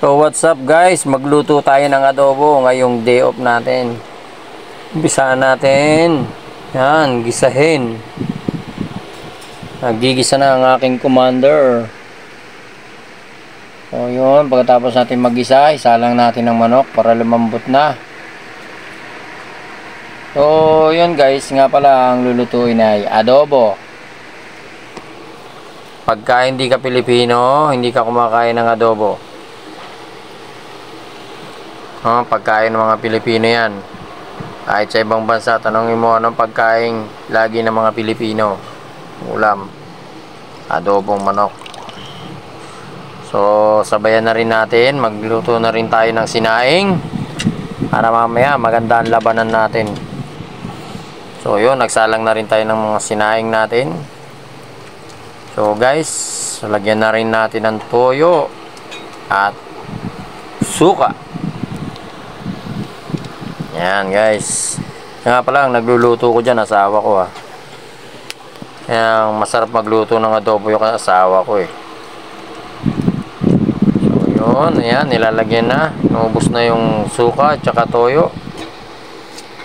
So what's up guys, magluto tayo ng adobo ngayong day off natin. Umpisahan natin. Yan, gisahin. Nagigisa na ang aking commander. So yun, pagkatapos natin magisa, isa lang natin ng manok para lumambot na. So yun guys, nga pala ang lulutuin ay adobo. Pagka hindi ka Pilipino, hindi ka kumakain ng adobo. Pagkain ng mga Pilipino yan. Kahit sa ibang bansa, tanongin mo anong pagkain lagi ng mga Pilipino. Ulam, adobong manok. So sabayan na rin natin, magluto na rin tayo ng sinaing para mamaya maganda ang labanan natin. So yun, nagsalang na rin tayo ng mga sinaing natin. So guys, lagyan na rin natin ng toyo at suka. Yan guys. Nga pala, nagluluto ko dyan, asawa ko Yan, masarap magluto ng adobo yung asawa ko So yun, ayan, nilalagyan na. Naubos na yung suka at saka toyo.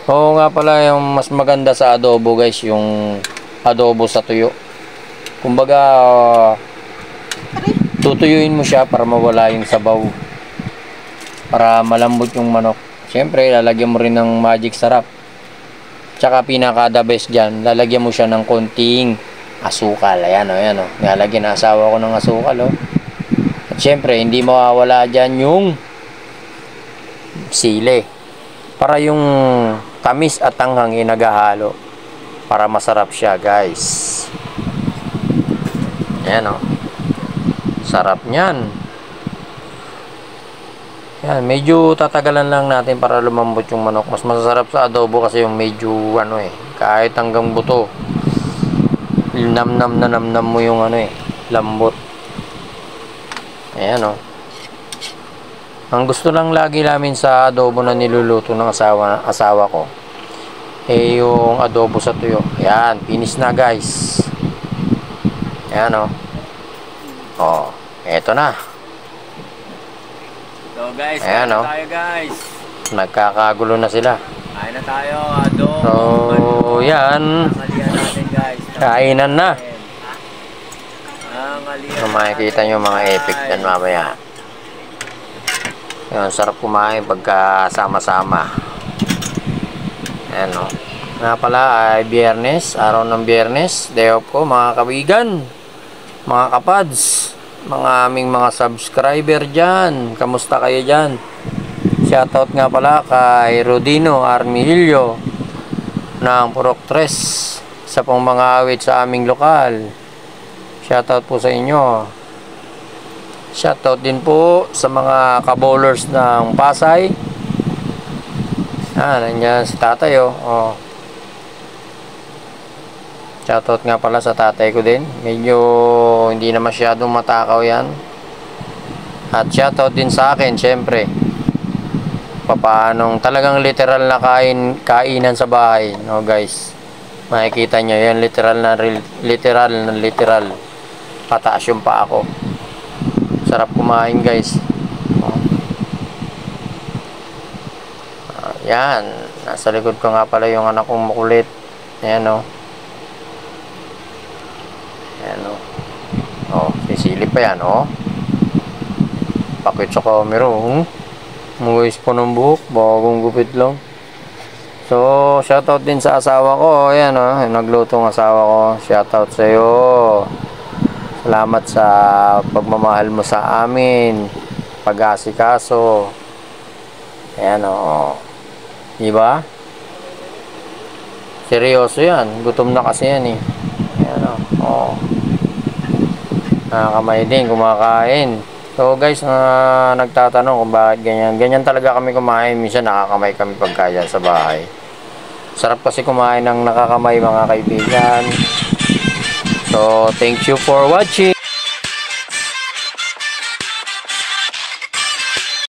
Oo nga pala, yung mas maganda sa adobo guys, yung adobo sa tuyo. Kumbaga, tutuyuin mo siya para mawala yung sabaw. Para malambot yung manok. Siyempre, lalagyan mo rin ng magic sarap. Tsaka pinaka the best dyan, lalagyan mo siya ng konting asukal. Ayan o. Lalagyan na asawa ko ng asukal At siyempre, hindi mawawala dyan yung sili. Para yung tamis at tanghang inaghahalo. Para masarap siya guys. Ayan sarap nyan. Yan, medyo tatagalan lang natin para lumambot yung manok. Mas masarap sa adobo kasi yung medyo kahit hanggang buto. Namnam na namnam mo yung lambot. Ayan Ang gusto lang lagi namin sa adobo na niluluto ng asawa ko yung adobo sa tuyo. Ayan, finish na guys. Ayan eto na. So guys, ayan tayo guys. Nagkakagulo na sila. Kain na tayo, adobo. So, yan. Tangalian natin guys. Kainan na. Tangalian. So, makikita nyo mga epic yan mamaya. Yan, sarap kumain pagka sama-sama. Ayan Nga pala ay Biyernes, araw ng Biyernes. Day off ko mga kabigan, mga kapads, mga aming mga subscriber dyan. Kamusta kayo dyan? Shoutout nga pala kay Rodino Armilio ng Purok 3 sa pong mga awit sa aming lokal. Shoutout po sa inyo. Shoutout din po sa mga kabowlers ng Pasay. Nandiyan si tatay Shoutout nga pala sa tatay ko din. Medyo hindi na masyadong matakaw yan. At shoutout din sa akin, syempre. Papaanong talagang literal na kainan sa bahay. Guys. Makikita nyo yan. Literal. Pataas yung paa ko. Sarap kumain guys. Yan. Nasa likod ko nga pala yung anak kong makulit. Ayan sisilip pa yan Pakit sa camera Mugis po ng buhok, bagong gupit lang. So shoutout din sa asawa ko. Ayan naglutong asawa ko. Shoutout sa iyo. Salamat sa pagmamahal mo sa amin, pag-aasikaso. Ayan diba? Seryoso yan, gutom na kasi yan Ayan nakakamay din, kumakain. So guys, nagtatanong kung bakit ganyan talaga kami kumain. Minsan nakakamay kami pagkaya sa bahay. Sarap kasi kumain ng nakakamay mga kaibigan. So thank you for watching.